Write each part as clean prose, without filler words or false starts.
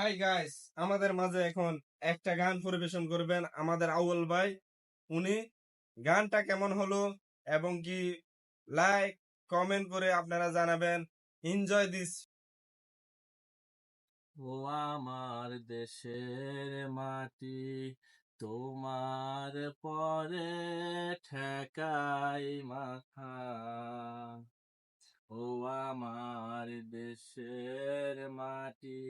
Hi guys, আমাদের মাঝে এখন একটা গান পরিবেশন করবেন আমাদের আউয়াল ভাই। উনি গানটা কেমন হলো এবং কি লাইক কমেন্ট করে আপনারা জানাবেন। Enjoy this. ও আমার দেশের মাটি, তোমার পরে ঠেকাই মাথা। ও আমার দেশের মাটি,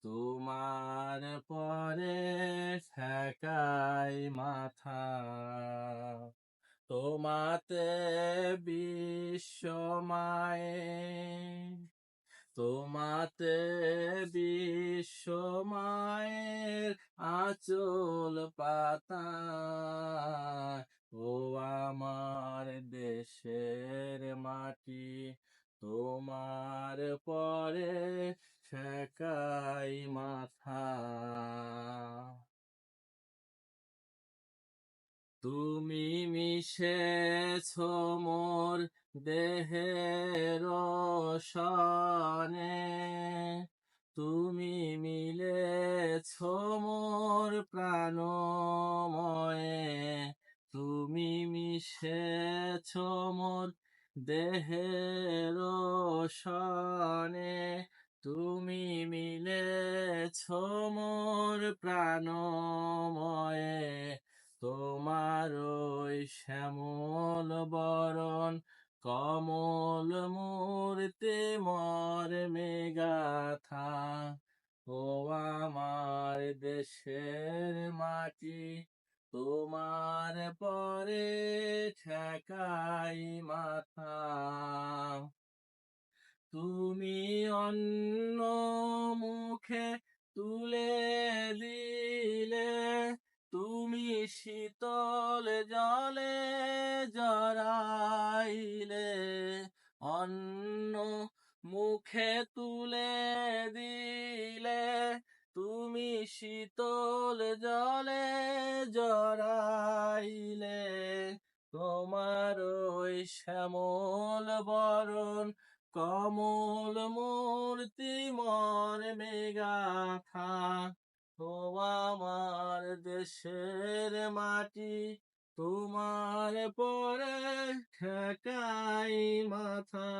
তোমার পরে ঠেকাই মাথা। তোমাতে বিশ্ব মায়ে, তোমাতে বিশ্ব মায়ের আঁচল পাতা। ও আমার দেশের মাটি, তোমার পরে ঠেকাই মাথা। তুমি মিশেছ মোর দেহের সনে, তুমি মিলেছ মোর প্রাণময়ে, তুমি মিশেছ মোর দেহের সনে, তুমি মিলেছ মোর প্রাণময়ে। তোমার ওই শ্যামল বরণ, কমল মূর্তি মর্মে গাথা। ও আমার দেশের মাটি, তোমার পরে ঠেকাই মাথা। তুমি অন্য মুখে তুলে দিলে, তুমি শীতল জলে জড়াইলে। অন্য মুখে তুলে দিলে, তুমি শীতল জলে জড়াইলে। তোমার ওই শ্যামল বরণ, কমল মূর্তি মর্মে গাথা। ও আমার দেশের মাটি, তোমার পরে ঠেকাই মাথা।